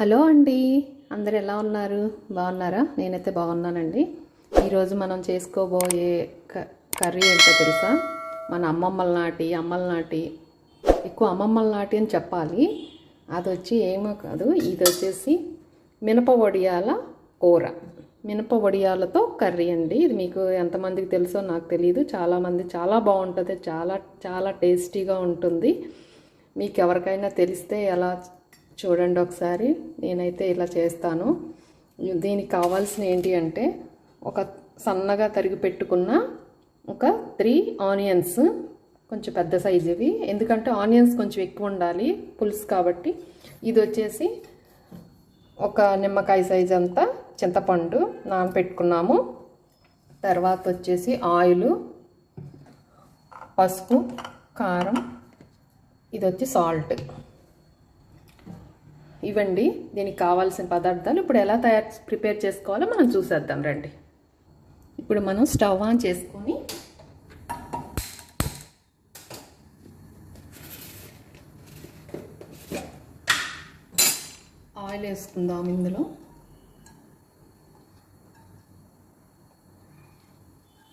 Hello అండి, అందరు ఎలా ఉన్నారు? బాగున్నారా? నేనైతే బాగున్నానండి. ఈరోజు మనం చేసుకోబోయే కర్రీ ఏంటో తెలుసా? మన అమ్మమ్మల నాటి ఎక్కువ అమ్మమ్మల నాటి అని చెప్పాలి. అది వచ్చి ఏమో కాదు, ఇది వచ్చేసి మినప వడియాల కూర. మినప వడియాలతో కర్రీ అండి. ఇది మీకు ఎంతమందికి తెలుసో నాకు తెలియదు. చాలామంది చాలా బాగుంటుంది, చాలా చాలా టేస్టీగా ఉంటుంది. మీకు ఎవరికైనా తెలిస్తే ఎలా చూడండి ఒకసారి. నేనైతే ఇలా చేస్తాను. దీనికి కావాల్సిన ఏంటి అంటే, ఒక సన్నగా తరిగి పెట్టుకున్న ఒక 3 ఆనియన్స్, కొంచెం పెద్ద సైజువి, ఎందుకంటే ఆనియన్స్ కొంచెం ఎక్కువ ఉండాలి పులుసు కాబట్టి. ఇది వచ్చేసి ఒక నిమ్మకాయ సైజు అంతా చింతపండు నానబెట్టుకున్నాము. తర్వాత వచ్చేసి ఆయిల్, పసుపు, కారం, ఇది వచ్చి సాల్ట్. ఇవండి దీనికి కావాల్సిన పదార్థాలు. ఇప్పుడు ఎలా ప్రిపేర్ చేసుకోవాలో మనం చూసేద్దాం రండి. ఇప్పుడు మనం స్టవ్ ఆన్ చేసుకొని ఆయిల్ వేసుకుందాం. ఇందులో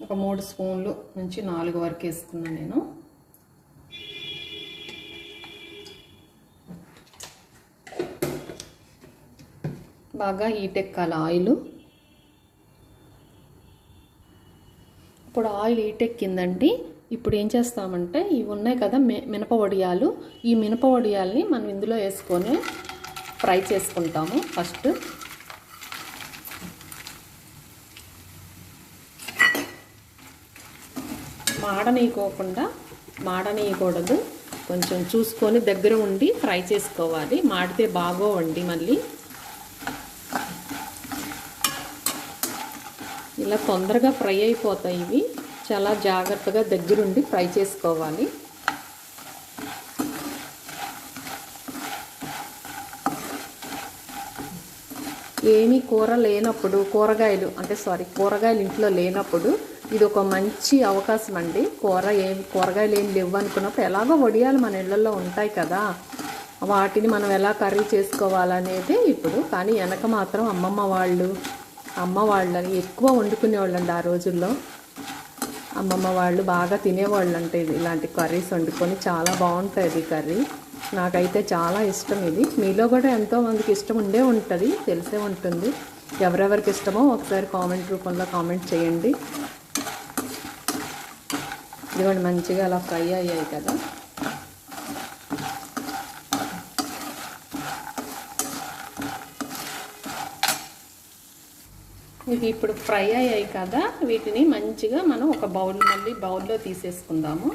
ఒక 3 స్పూన్లు నుంచి 4 వరకు వేసుకున్నాను నేను. బాగా హీట్ ఎక్కాలి ఆయిల్. ఇప్పుడు ఆయిల్ హీట్ ఎక్కిందండి. ఇప్పుడు ఏం చేస్తామంటే, ఇవి ఉన్నాయి కదా మినప వడియాలు, ఈ మినప వడియాల్ని మనం ఇందులో వేసుకొని ఫ్రై చేసుకుంటాము. ఫస్ట్ మాడనీయకూడదు, కొంచెం చూసుకొని దగ్గర ఉండి ఫ్రై చేసుకోవాలి. మాడితే బాగోవండి. మళ్ళీ ఇలా తొందరగా ఫ్రై అయిపోతాయి. ఇవి చాలా జాగ్రత్తగా దగ్గరుండి ఫ్రై చేసుకోవాలి. ఏమీ కూర లేనప్పుడు, కూరగాయలు ఇంట్లో లేనప్పుడు ఇది ఒక మంచి అవకాశం అండి. కూరగాయలు ఏం లేవు అనుకున్నప్పుడు ఎలాగో వడియాలు మన ఇళ్ళల్లో ఉంటాయి కదా, వాటిని మనం ఎలా కర్రీ చేసుకోవాలనేది ఇప్పుడు. కానీ వెనక మాత్రం అమ్మ వాళ్ళని ఎక్కువ వండుకునేవాళ్ళండి. ఆ రోజుల్లో అమ్మమ్మ వాళ్ళు బాగా తినేవాళ్ళు అంటే ఇలాంటి కర్రీస్ వండుకొని. చాలా బాగుంటుంది కర్రీ. నాకైతే చాలా ఇష్టం ఇది. మీలో కూడా ఎంతోమందికి ఇష్టం ఉంటుంది, తెలిసే ఉంటుంది. ఎవరెవరికి ఇష్టమో ఒకసారి కామెంట్ రూపంలో కామెంట్ చేయండి. ఇదిగోండి, మంచిగా అలా ఫ్రై అయ్యాయి కదా. ఇవి ఇప్పుడు ఫ్రై అయ్యాయి కదా, వీటిని మంచిగా మనం ఒక బౌల్లో తీసేసుకుందాము.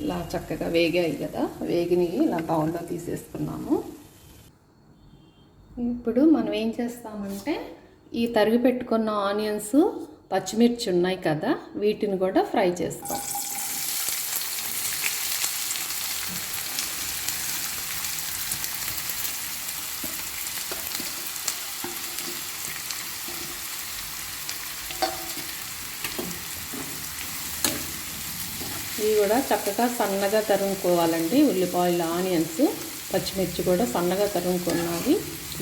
ఇలా చక్కగా వేగాయి కదా, వేగిని ఇలా బౌల్లో తీసేసుకున్నాము. ఇప్పుడు మనం ఏం చేస్తామంటే, ఈ తరిగి పెట్టుకున్న ఆనియన్స్, పచ్చిమిర్చి ఉన్నాయి కదా, వీటిని కూడా ఫ్రై చేస్తాం. ఇవి కూడా చక్కగా సన్నగా తరుముకోవాలండి. ఉల్లిపాయలు, ఆనియన్స్, పచ్చిమిర్చి కూడా సన్నగా తరుముకున్నవి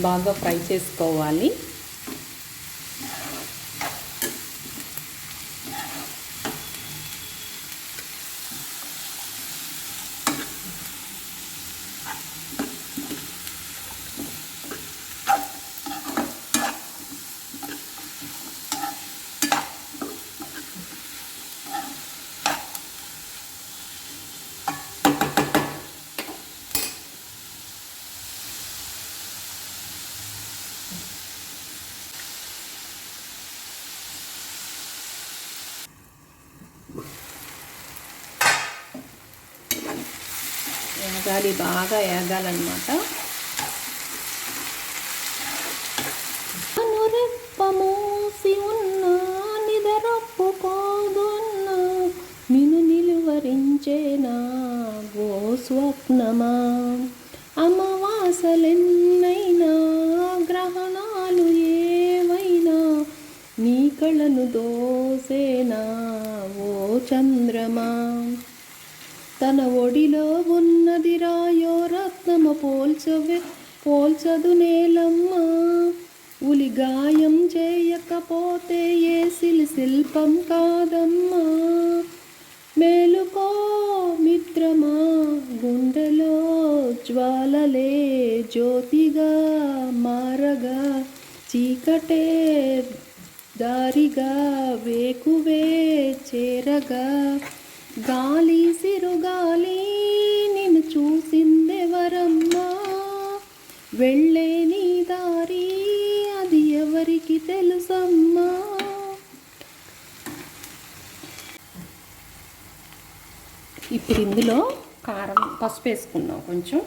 బాగా ఫ్రై చేసుకోవాలి. బాగా ఏగాలన్నమాట. అనురెప్పమూసి ఉన్న నిదరొప్పుకోదున్న నిన్ను నిలువరించేనా ఓ స్వప్నమా, అమావాసలెన్నైనా గ్రహణాలు ఏవైనా నీ కళను దోసేనా ఓ చంద్రమా. తన ఒడిలో ఉన్నది రాయో రత్నము పోల్చదు నేలమ్మ. ఉలి గాయం చేయకపోతే ఏ శిల్పం కాదమ్మా. మేలుకో మిత్రమా, గుండెలో జ్వాలలే జ్యోతిగా మారగా, చీకటే దారిగా వేకువే చేరగా. గాలి సిరుగాలి నిన్ను చూసిందెవరమ్మా. వెళ్ళే నీ దారి అది ఎవరికి తెలుసమ్మా. ఇప్పుడు ఇందులో కారం పసుపు వేసుకుందాం కొంచెం.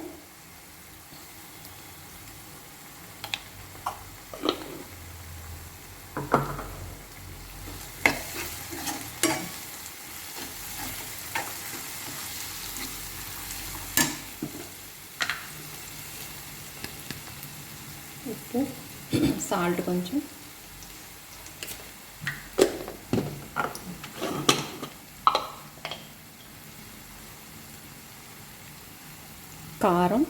ఉప్పు, సాల్ట్ కొంచెం. కారం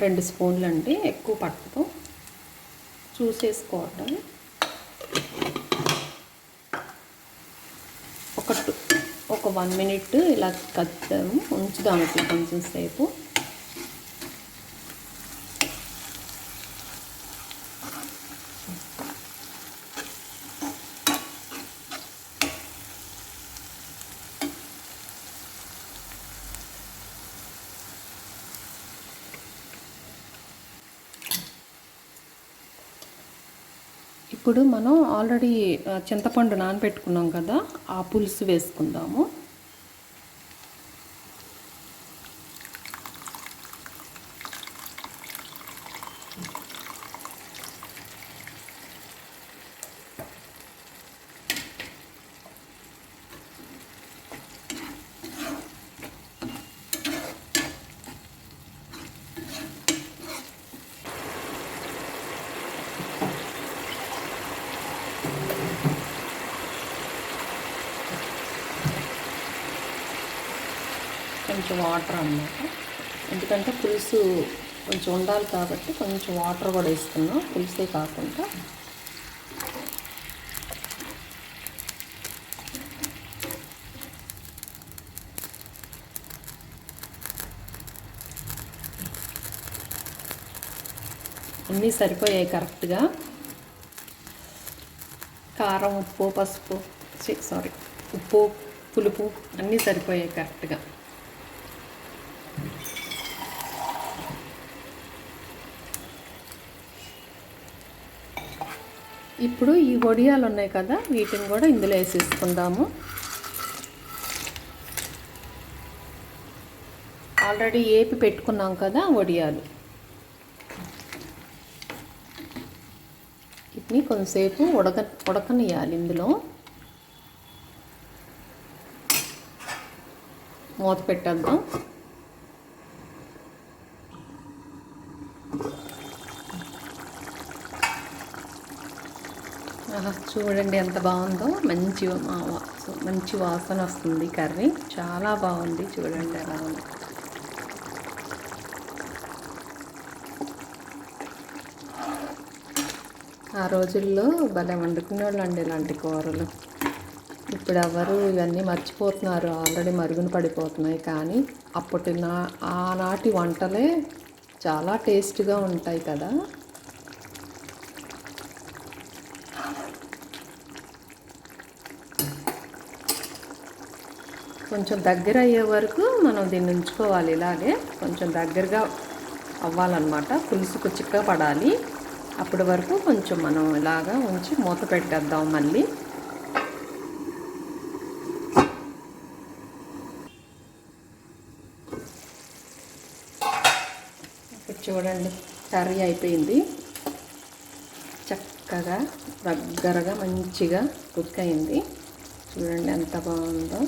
2 స్పూన్లు అండి, ఎక్కువ పట్టదు, చూసేసుకోవటం. ఒక 1 మినిట్ ఇలా కద్దాము, ఉంచుదాము ఇట్లా కొంచెం సేపు. ఇప్పుడు మనం ఆల్రెడీ చింతపండు నానబెట్టుకున్నాం కదా, ఆ పులుసు వేసుకుందాము. కొంచెం వాటర్ అన్నమాట, ఎందుకంటే పులుసు కొంచెం ఉండాలి కాబట్టి కొంచెం వాటర్ కూడా వేస్తున్నాం, పులుసే కాకుండా. అన్నీ సరిపోయాయి కరెక్ట్గా. కారం, ఉప్పు, పసుపు, ఉప్పు, పులుపు అన్నీ సరిపోయాయి కరెక్ట్గా. ఇప్పుడు ఈ వడియాలు ఉన్నాయి కదా, వీటిని కూడా ఇందులో వేసేసుకుందాము. ఆల్రెడీ ఏపి పెట్టుకున్నాం కదా వడియాలు, వీటిని కొంతసేపు ఉడకనియాలి. ఇందులో మూత పెట్టేద్దాం. చూడండి ఎంత బాగుందో, మంచి వాసన వస్తుంది. కర్రీ చాలా బాగుంది, చూడండి ఎలా ఉంది. ఆ రోజుల్లో భలే వండుకునేవాళ్ళు అండి ఇలాంటి కూరలు. ఇప్పుడు ఎవరు ఇవన్నీ మర్చిపోతున్నారు, ఆల్రెడీ మరుగున పడిపోతున్నాయి. కానీ ఆనాటి వంటలే చాలా టేస్ట్గా ఉంటాయి కదా. కొంచెం దగ్గర అయ్యే వరకు మనం దీన్ని ఉంచుకోవాలి, ఇలాగే కొంచెం దగ్గరగా అవ్వాలన్నమాట. పులుసుకు చిక్క పడాలి, అప్పటి వరకు కొంచెం మనం ఇలాగా ఉంచి మూత పెట్టేద్దాం మళ్ళీ. ఇప్పుడు చూడండి కర్రీ అయిపోయింది, చక్కగా దగ్గరగా మంచిగా కుక్ అయింది. చూడండి ఎంత బాగుందో.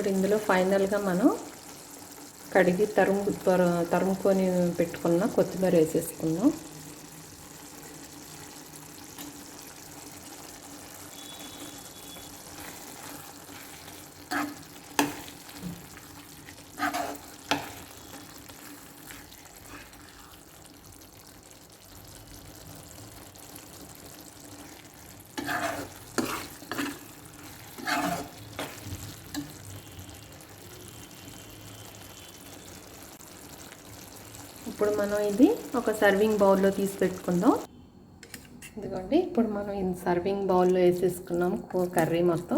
ఇప్పుడు ఇందులో ఫైనల్గా మనం కడిగి తరుముకొని పెట్టుకున్న కొత్తిమీర వేసేసుకుందాం. ఇప్పుడు మనం ఇది ఒక సర్వింగ్ బౌల్లో తీసి పెట్టుకుందాం. ఇదిగోండి, ఇప్పుడు మనం ఈ సర్వింగ్ బౌల్లో వేసేసుకున్నాం కర్రీ మొత్తం.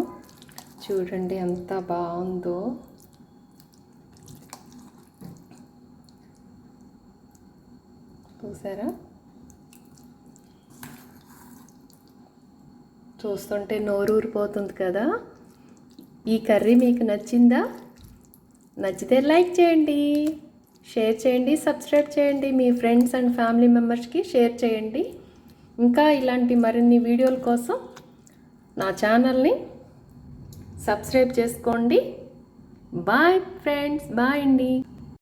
చూడండి ఎంత బాగుందో. చూసారా? చూస్తుంటే నోరూరిపోతుంది కదా. ఈ కర్రీ మీకు నచ్చిందా? నచ్చితే లైక్ చేయండి, షేర్ చేయండి, సబ్స్క్రైబ్ చేయండి. మీ ఫ్రెండ్స్ అండ్ ఫ్యామిలీ మెంబర్స్కి షేర్ చేయండి. ఇంకా ఇలాంటి మరిన్ని వీడియోల కోసం నా ఛానల్ని సబ్స్క్రైబ్ చేసుకోండి. బాయ్ ఫ్రెండ్స్, బాయ్ అండి.